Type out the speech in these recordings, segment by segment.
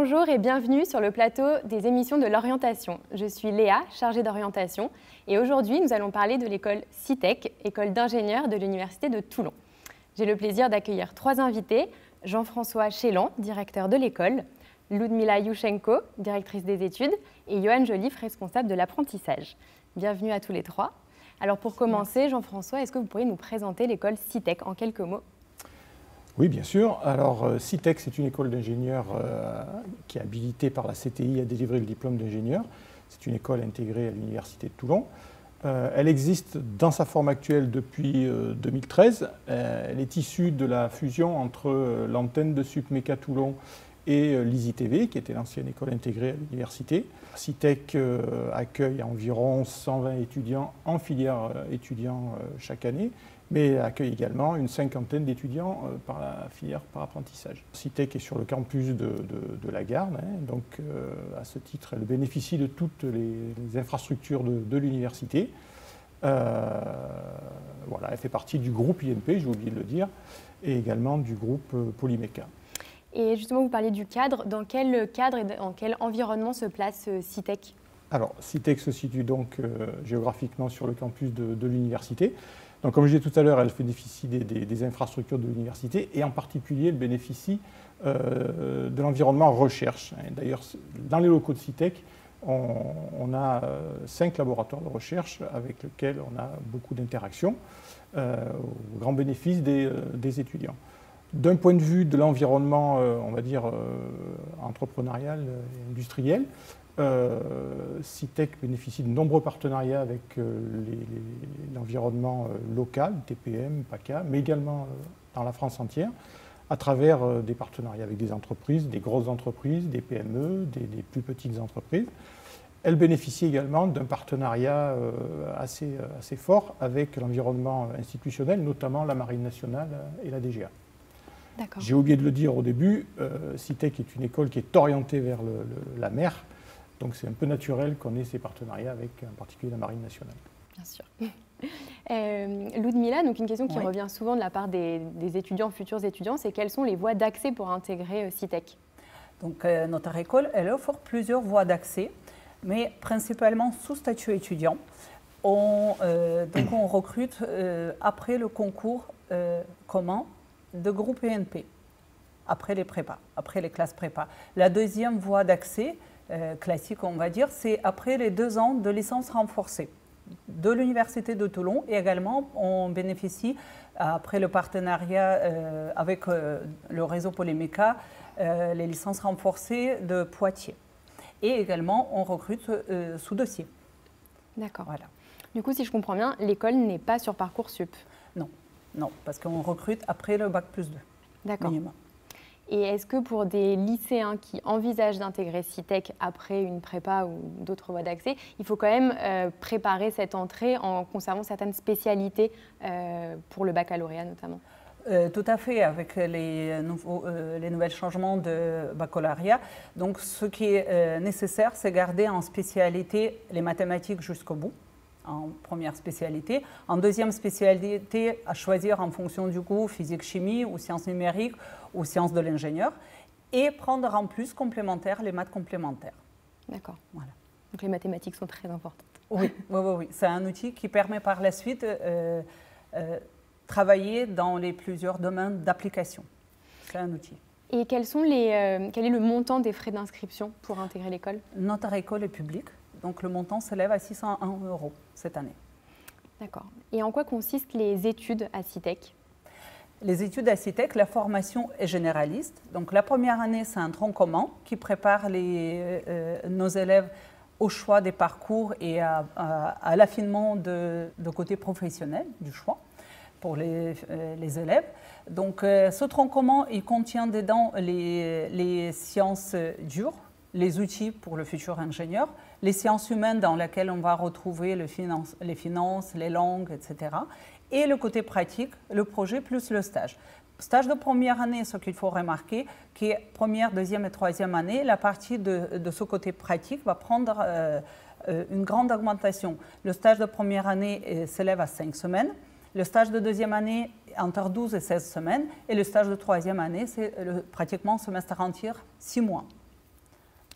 Bonjour et bienvenue sur le plateau des émissions de l'orientation. Je suis Léa, chargée d'orientation, et aujourd'hui nous allons parler de l'école CITEC, école d'ingénieurs de l'Université de Toulon. J'ai le plaisir d'accueillir 3 invités, Jean-François Chélan, directeur de l'école, Ludmila Yushchenko, directrice des études, et Johan Joliffe, responsable de l'apprentissage. Bienvenue à tous les 3. Alors pour commencer, Jean-François, est-ce que vous pourriez nous présenter l'école CITEC en quelques mots ? Oui, bien sûr. Alors, CITEC, c'est une école d'ingénieurs qui est habilitée par la CTI à délivrer le diplôme d'ingénieur. C'est une école intégrée à l'Université de Toulon. Elle existe dans sa forme actuelle depuis 2013. Elle est issue de la fusion entre l'antenne de SupMeca Toulon et l'ISI-TV, qui était l'ancienne école intégrée à l'université. CITEC accueille environ 120 étudiants en filière étudiants chaque année, mais accueille également une 50aine d'étudiants par la filière par apprentissage. CITEC est sur le campus de la Garde, donc à ce titre, elle bénéficie de toutes les infrastructures de l'université. Voilà, elle fait partie du groupe INP, j'ai oublié de le dire, et également du groupe Polyméca. Et justement, vous parliez du cadre. Dans quel cadre et dans quel environnement se place CITEC ? Alors, CITEC se situe donc géographiquement sur le campus de l'université. Donc, comme je disais tout à l'heure, elle bénéficie des infrastructures de l'université et en particulier, elle bénéficie de l'environnement recherche. D'ailleurs, dans les locaux de CITEC, on a 5 laboratoires de recherche avec lesquels on a beaucoup d'interactions, au grand bénéfice des étudiants. D'un point de vue de l'environnement, on va dire, entrepreneurial et industriel, CITEC bénéficie de nombreux partenariats avec l'environnement local, TPM, PACA, mais également dans la France entière, à travers des partenariats avec des entreprises, des grosses entreprises, des PME, des plus petites entreprises. Elle bénéficie également d'un partenariat assez fort avec l'environnement institutionnel, notamment la Marine nationale et la DGA. J'ai oublié de le dire au début, CITEC est une école qui est orientée vers la mer, donc c'est un peu naturel qu'on ait ces partenariats avec en particulier la Marine nationale. Bien sûr. Ludmila, donc une question qui revient souvent de la part des étudiants, futurs étudiants, c'est quelles sont les voies d'accès pour intégrer CITEC ? Donc notre école, elle offre plusieurs voies d'accès, mais principalement sous statut étudiant. Donc on recrute après le concours commun de groupe ENP, après les prépas, après les classes prépa. La deuxième voie d'accès, classique on va dire, c'est après les 2 ans de licence renforcée de l'Université de Toulon, et également on bénéficie, après le partenariat avec le réseau Polyméca, les licences renforcées de Poitiers. Et également on recrute sous dossier. D'accord. Voilà. Du coup, si je comprends bien, l'école n'est pas sur Parcoursup ? Non. Non, parce qu'on recrute après le Bac+2. D'accord. Minimum. Et est-ce que pour des lycéens qui envisagent d'intégrer CITEC après une prépa ou d'autres voies d'accès, il faut quand même préparer cette entrée en conservant certaines spécialités pour le baccalauréat notamment ? Tout à fait, avec les nouvelles changements de baccalauréat. Donc ce qui est nécessaire, c'est garder en spécialité les mathématiques jusqu'au bout, en première spécialité. En deuxième spécialité, à choisir en fonction du goût, physique-chimie ou sciences numériques ou sciences de l'ingénieur. Et prendre en plus complémentaire les maths complémentaires. D'accord. Voilà. Donc les mathématiques sont très importantes. Oui. C'est un outil qui permet par la suite travailler dans les plusieurs domaines d'application. C'est un outil. Et quel est le montant des frais d'inscription pour intégrer l'école ? Notre école est publique. Donc le montant s'élève à 601 € cette année. D'accord. Et en quoi consistent les études à CITEC ? Les études à CITEC, la formation est généraliste. Donc la première année, c'est un tronc commun qui prépare nos élèves au choix des parcours et à l'affinement de côté professionnel du choix pour les élèves. Donc ce tronc commun, il contient dedans les sciences dures, les outils pour le futur ingénieur, les sciences humaines dans lesquelles on va retrouver les finances, les langues, etc. Et le côté pratique, le projet plus le stage. Stage de première année, ce qu'il faut remarquer, qui est première, deuxième et troisième année, la partie de ce côté pratique va prendre une grande augmentation. Le stage de première année s'élève à 5 semaines. Le stage de deuxième année, entre 12 et 16 semaines. Et le stage de troisième année, c'est pratiquement semestre entier, 6 mois.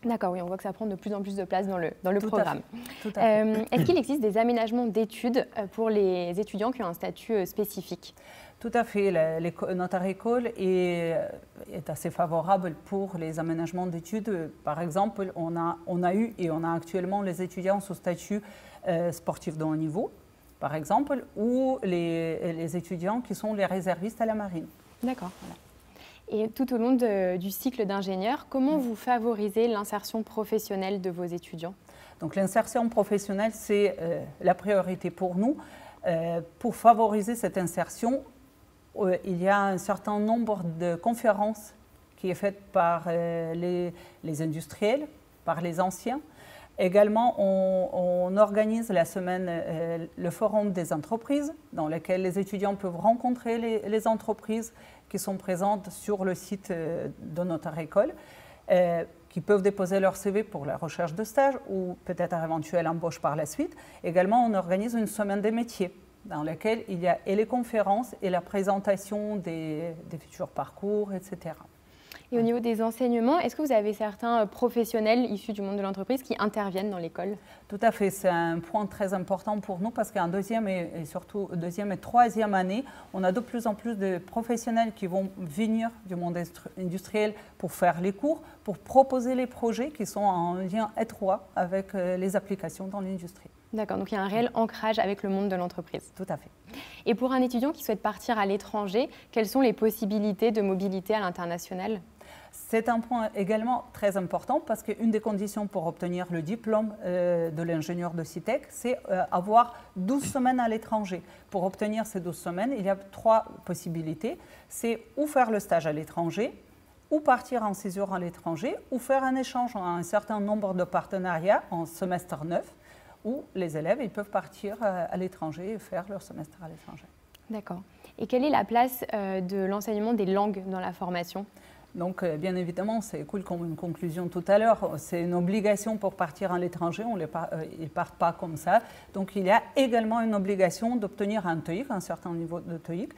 D'accord, oui, on voit que ça prend de plus en plus de place dans le programme. Tout à fait. Est-ce qu'il existe des aménagements d'études pour les étudiants qui ont un statut spécifique? Tout à fait. Notre école est assez favorable pour les aménagements d'études. Par exemple, on a eu et on a actuellement les étudiants sous statut sportif de haut niveau, par exemple, ou les étudiants qui sont les réservistes à la marine. D'accord. Voilà. Et tout au long du cycle d'ingénieur, comment vous favorisez l'insertion professionnelle de vos étudiants? Donc l'insertion professionnelle, c'est la priorité pour nous. Pour favoriser cette insertion, il y a un certain nombre de conférences qui est faite par les industriels, par les anciens. Également, on organise la semaine le forum des entreprises, dans lequel les étudiants peuvent rencontrer les entreprises qui sont présentes sur le site de notre école, qui peuvent déposer leur CV pour la recherche de stage ou peut-être un éventuel embauche par la suite. Également, on organise une semaine des métiers, dans laquelle il y a et les conférences et la présentation des futurs parcours, etc. Et au niveau des enseignements, est-ce que vous avez certains professionnels issus du monde de l'entreprise qui interviennent dans l'école? Tout à fait, c'est un point très important pour nous parce qu'en deuxième et surtout deuxième et troisième année, on a de plus en plus de professionnels qui vont venir du monde industriel pour faire les cours, pour proposer les projets qui sont en lien étroit avec les applications dans l'industrie. D'accord, donc il y a un réel ancrage avec le monde de l'entreprise. Tout à fait. Et pour un étudiant qui souhaite partir à l'étranger, quelles sont les possibilités de mobilité à l'international? C'est un point également très important parce qu'une des conditions pour obtenir le diplôme de l'ingénieur de CITEC, c'est avoir 12 semaines à l'étranger. Pour obtenir ces 12 semaines, il y a 3 possibilités. C'est ou faire le stage à l'étranger, ou partir en césure à l'étranger, ou faire un échange à un certain nombre de partenariats en semestre 9, où les élèves ils peuvent partir à l'étranger et faire leur semestre à l'étranger. D'accord. Et quelle est la place de l'enseignement des langues dans la formation? Donc, bien évidemment, c'est cool comme une conclusion tout à l'heure. C'est une obligation pour partir à l'étranger. Ils ne partent pas comme ça. Donc, il y a également une obligation d'obtenir un TOEIC, un certain niveau de TOEIC.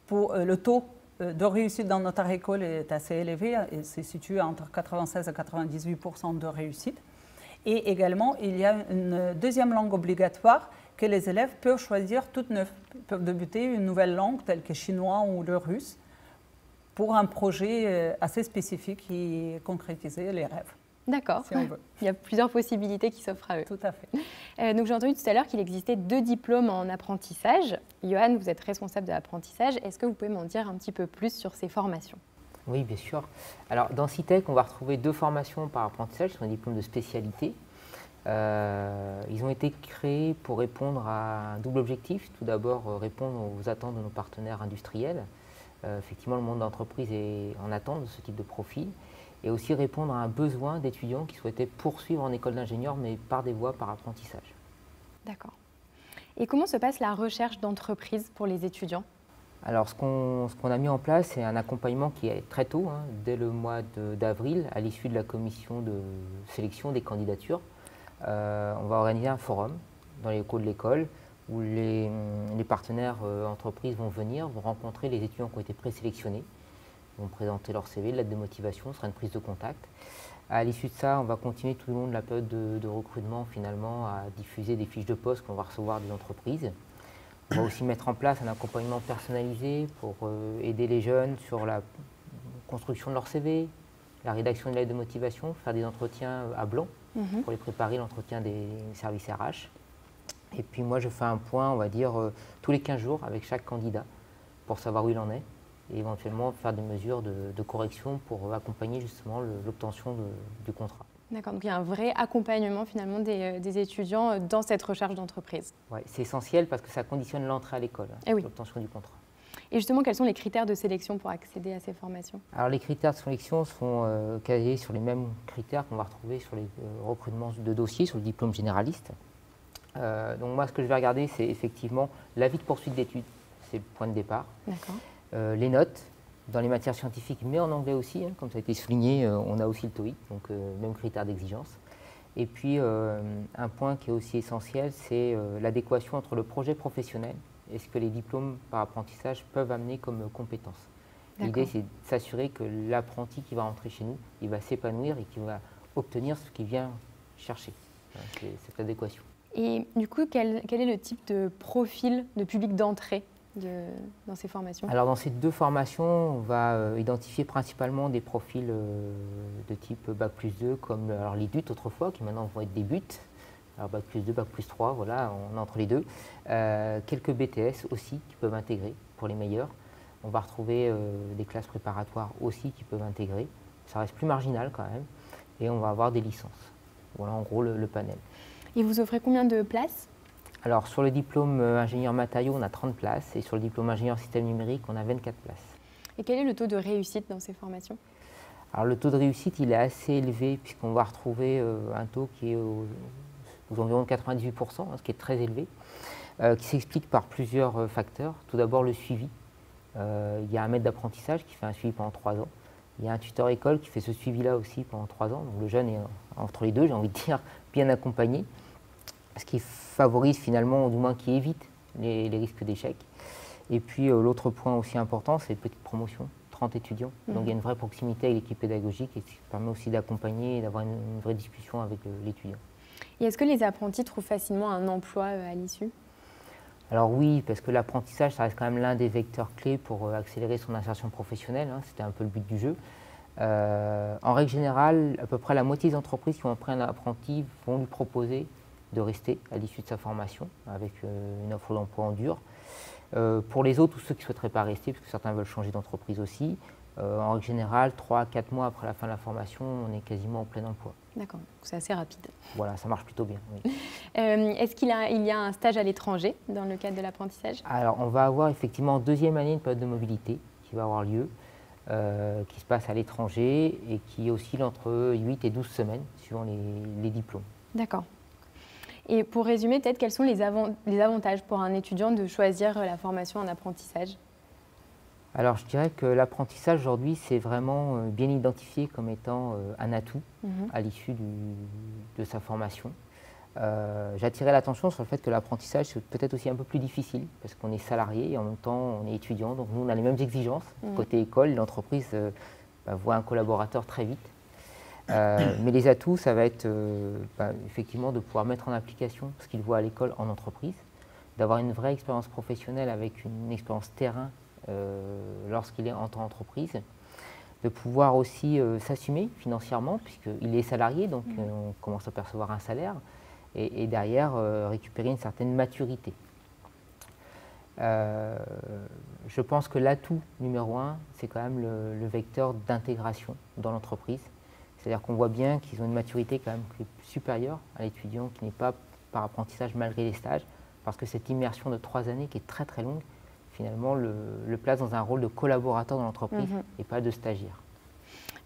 Pour le taux de réussite dans notre école est assez élevé. Il se situe entre 96 et 98% de réussite. Et également, il y a une deuxième langue obligatoire que les élèves peuvent choisir toute neuve. Ils peuvent débuter une nouvelle langue telle que le chinois ou le russe pour un projet assez spécifique et concrétiser les rêves. D'accord. Si on veut. Il y a plusieurs possibilités qui s'offrent à eux. Tout à fait. Donc j'ai entendu tout à l'heure qu'il existait 2 diplômes en apprentissage. Johan, vous êtes responsable de l'apprentissage. Est-ce que vous pouvez m'en dire un petit peu plus sur ces formations? Oui, bien sûr. Alors, dans CITEC, on va retrouver 2 formations par apprentissage, qui sont des diplômes de spécialité. Ils ont été créés pour répondre à un double objectif. Tout d'abord, répondre aux attentes de nos partenaires industriels. Effectivement, le monde de l'entreprise est en attente de ce type de profil. Et aussi répondre à un besoin d'étudiants qui souhaitaient poursuivre en école d'ingénieur, mais par des voies par apprentissage. D'accord. Et comment se passe la recherche d'entreprise pour les étudiants? Alors, ce qu'on a mis en place, c'est un accompagnement qui est très tôt, dès le mois d'avril, à l'issue de la commission de sélection des candidatures. On va organiser un forum dans les locaux de l'école où les partenaires entreprises vont venir, vont rencontrer les étudiants qui ont été présélectionnés, vont présenter leur CV, lettre de motivation, ce sera une prise de contact. À l'issue de ça, on va continuer tout le long de la période de recrutement finalement à diffuser des fiches de poste qu'on va recevoir des entreprises. On va aussi mettre en place un accompagnement personnalisé pour aider les jeunes sur la construction de leur CV, la rédaction de lettres de motivation, faire des entretiens à blanc pour les préparer, l'entretien des services RH. Et puis moi, je fais un point, on va dire, tous les 15 jours avec chaque candidat pour savoir où il en est et éventuellement faire des mesures de correction pour accompagner justement l'obtention du contrat. D'accord, donc il y a un vrai accompagnement finalement des étudiants dans cette recherche d'entreprise. Oui, c'est essentiel parce que ça conditionne l'entrée à l'école, l'obtention du contrat. Et justement, quels sont les critères de sélection pour accéder à ces formations? Alors les critères de sélection sont calés sur les mêmes critères qu'on va retrouver sur les recrutements de dossiers, sur le diplôme généraliste. Donc moi, ce que je vais regarder, c'est effectivement l'avis de poursuite d'études, c'est le point de départ. D'accord. Les notes dans les matières scientifiques, mais en anglais aussi, comme ça a été souligné, on a aussi le TOEIC, donc même critère d'exigence. Et puis un point qui est aussi essentiel, c'est l'adéquation entre le projet professionnel et ce que les diplômes par apprentissage peuvent amener comme compétences. L'idée, c'est de s'assurer que l'apprenti qui va rentrer chez nous, il va s'épanouir et qu'il va obtenir ce qu'il vient chercher. C'est cette adéquation. Et du coup, quel est le type de profil de public d'entrée dans ces formations? Alors dans ces 2 formations, on va identifier principalement des profils de type Bac+2 comme alors les DUT autrefois, qui maintenant vont être des BUT. Alors Bac+2, Bac+3, voilà, on est entre les deux. Quelques BTS aussi qui peuvent intégrer pour les meilleurs. On va retrouver des classes préparatoires aussi qui peuvent intégrer. Ça reste plus marginal quand même. Et on va avoir des licences. Voilà en gros le panel. Et vous offrez combien de places? Alors sur le diplôme ingénieur matériaux, on a 30 places. Et sur le diplôme ingénieur système numérique, on a 24 places. Et quel est le taux de réussite dans ces formations? Alors le taux de réussite, il est assez élevé puisqu'on va retrouver un taux qui est aux environs 98%, ce qui est très élevé, qui s'explique par plusieurs facteurs. Tout d'abord le suivi. Il y a un maître d'apprentissage qui fait un suivi pendant 3 ans. Il y a un tuteur école qui fait ce suivi-là aussi pendant 3 ans. Donc le jeune est entre les deux, j'ai envie de dire, bien accompagné, ce qui favorise finalement, ou du moins qui évite les risques d'échec. Et puis l'autre point aussi important, c'est les petites promotions, 30 étudiants. Donc il y a une vraie proximité avec l'équipe pédagogique et ce qui permet aussi d'accompagner et d'avoir une vraie discussion avec l'étudiant. Et est-ce que les apprentis trouvent facilement un emploi à l'issue? Alors oui, parce que l'apprentissage, ça reste quand même l'un des vecteurs clés pour accélérer son insertion professionnelle. C'était un peu le but du jeu. En règle générale, à peu près la moitié des entreprises qui ont pris un apprenti vont lui proposer de rester à l'issue de sa formation avec une offre d'emploi en dur. Pour les autres, ou ceux qui ne souhaiteraient pas rester, parce que certains veulent changer d'entreprise aussi, en règle générale, 3 à 4 mois après la fin de la formation, on est quasiment en plein emploi. D'accord, c'est assez rapide. Voilà, ça marche plutôt bien. Oui. Est-ce qu'il y a un stage à l'étranger dans le cadre de l'apprentissage? Alors, on va avoir effectivement en 2e année une période de mobilité qui va avoir lieu, qui se passe à l'étranger et qui oscille entre 8 et 12 semaines, suivant les diplômes. D'accord. Et pour résumer, peut-être quels sont les avantages pour un étudiant de choisir la formation en apprentissage? Alors, je dirais que l'apprentissage aujourd'hui, c'est vraiment bien identifié comme étant un atout à l'issue de sa formation. J'attirais l'attention sur le fait que l'apprentissage, c'est peut-être aussi un peu plus difficile parce qu'on est salarié et en même temps, on est étudiant. Donc, nous, on a les mêmes exigences. Côté école, l'entreprise voit un collaborateur très vite. Mais les atouts, ça va être effectivement de pouvoir mettre en application ce qu'il voit à l'école en entreprise, d'avoir une vraie expérience professionnelle avec une expérience terrain lorsqu'il est en entreprise, de pouvoir aussi s'assumer financièrement puisqu'il est salarié, donc on commence à percevoir un salaire et derrière récupérer une certaine maturité. Je pense que l'atout numéro 1, c'est quand même le vecteur d'intégration dans l'entreprise. C'est-à-dire qu'on voit bien qu'ils ont une maturité quand même supérieure à l'étudiant qui n'est pas par apprentissage malgré les stages, parce que cette immersion de 3 années qui est très très longue, finalement le place dans un rôle de collaborateur dans l'entreprise et pas de stagiaire.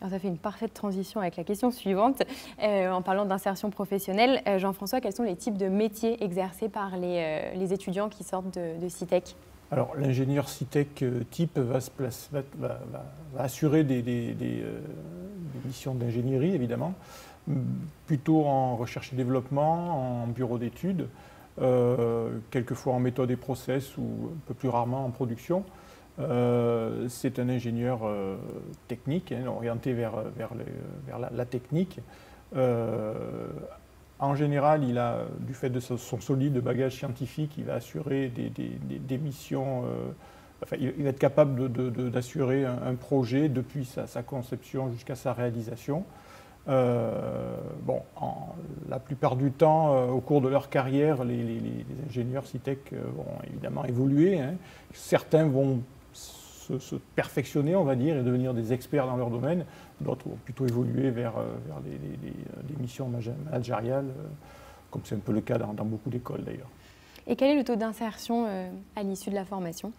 Alors ça fait une parfaite transition avec la question suivante. En parlant d'insertion professionnelle, Jean-François, quels sont les types de métiers exercés par les étudiants qui sortent de CITEC? Alors l'ingénieur CITEC type va assurer des missions d'ingénierie évidemment, plutôt en recherche et développement, en bureau d'études, quelquefois en méthode et process ou un peu plus rarement en production. C'est un ingénieur technique, orienté vers la technique. En général, il a, du fait de son solide bagage scientifique, il va assurer des missions, il va être capable d'assurer un projet depuis sa conception jusqu'à sa réalisation. La plupart du temps, au cours de leur carrière, les ingénieurs CITEC vont évidemment évoluer. Certains vont se perfectionner, on va dire, et devenir des experts dans leur domaine. D'autres vont plutôt évoluer vers des missions managériales, comme c'est un peu le cas dans beaucoup d'écoles d'ailleurs. Et quel est le taux d'insertion à l'issue de la formation?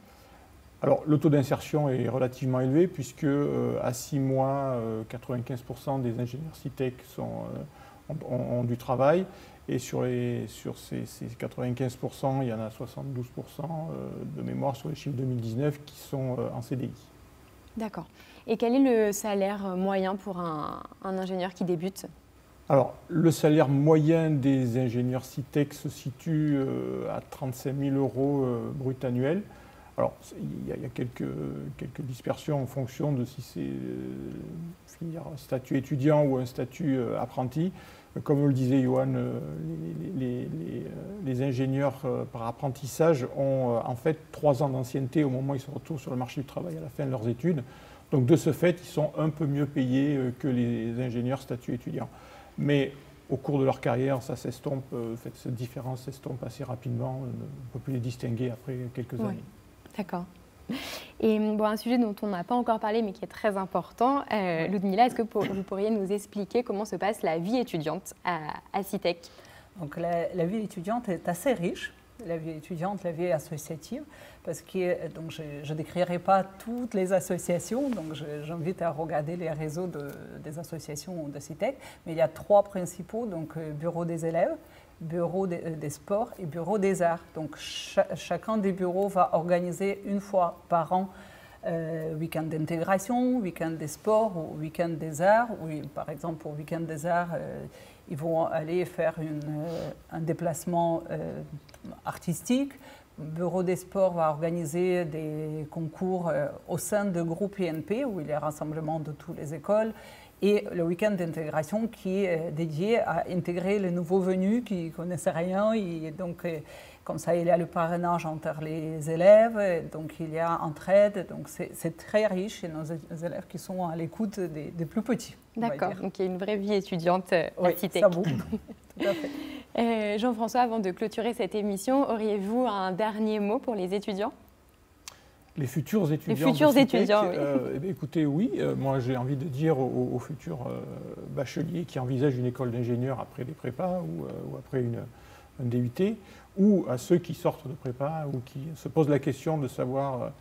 Alors, le taux d'insertion est relativement élevé puisque à 6 mois, 95% des ingénieurs CITEC ont du travail. Et sur ces 95%, il y en a 72% de mémoire sur les chiffres 2019 qui sont en CDI. D'accord. Et quel est le salaire moyen pour un ingénieur qui débute? Alors, le salaire moyen des ingénieurs CITEC se situe à 35 000 € brut annuel, Alors, il y a quelques dispersions en fonction de si c'est un statut étudiant ou un statut apprenti. Comme le disait Johan, les ingénieurs par apprentissage ont en fait 3 ans d'ancienneté au moment où ils se retrouvent sur le marché du travail à la fin de leurs études. Donc de ce fait, ils sont un peu mieux payés que les ingénieurs statut étudiant. Mais au cours de leur carrière, ça s'estompe, cette différence s'estompe assez rapidement. On ne peut plus les distinguer après quelques années. D'accord. Et bon, un sujet dont on n'a pas encore parlé, mais qui est très important, Ludmila, est-ce que vous pourriez nous expliquer comment se passe la vie étudiante à CITEC? Donc la vie étudiante est assez riche, la vie étudiante, la vie associative, parce que donc, je ne décrirai pas toutes les associations, donc j'invite à regarder les réseaux des associations de CITEC, mais il y a 3 principaux, donc bureau des élèves, bureau des sports et bureau des arts. Donc chacun des bureaux va organiser une fois par an week-end d'intégration, week-end des sports ou week-end des arts. Oui, par exemple, pour week-end des arts, ils vont aller faire un déplacement artistique. Le bureau des sports va organiser des concours au sein de groupes INP, où il y a rassemblement de toutes les écoles. Et le week-end d'intégration qui est dédié à intégrer les nouveaux venus qui ne connaissent rien. Et donc, comme ça, il y a le parrainage entre les élèves, donc il y a entraide. Donc, c'est très riche et nos élèves qui sont à l'écoute des plus petits. D'accord, donc il y a une vraie vie étudiante à CITEC. Ça vaut. Tout à fait. Jean-François, avant de clôturer cette émission, auriez-vous un dernier mot pour les étudiants ? Les futurs étudiants. Les futurs étudiants, oui. Écoutez, oui, moi j'ai envie de dire aux futurs bacheliers qui envisagent une école d'ingénieur après des prépas ou après un DUT, ou à ceux qui sortent de prépa ou qui se posent la question de savoir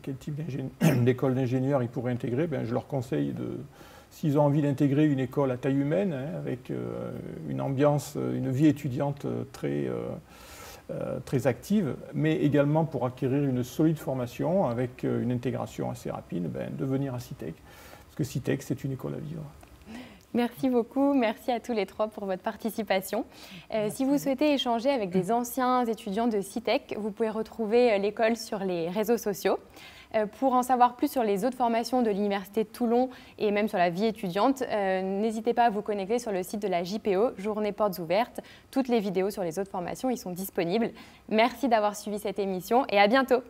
quel type d'école d'ingénieur ils pourraient intégrer, ben, je leur conseille s'ils ont envie d'intégrer une école à taille humaine, avec une ambiance, une vie étudiante très active, mais également pour acquérir une solide formation avec une intégration assez rapide, de venir à CITEC. Parce que CITEC, c'est une école à vivre. Merci beaucoup, merci à tous les 3 pour votre participation. Si vous souhaitez échanger avec des anciens étudiants de CITEC, vous pouvez retrouver l'école sur les réseaux sociaux. Pour en savoir plus sur les autres formations de l'Université de Toulon et même sur la vie étudiante, n'hésitez pas à vous connecter sur le site de la JPO, Journée Portes Ouvertes. Toutes les vidéos sur les autres formations y sont disponibles. Merci d'avoir suivi cette émission et à bientôt.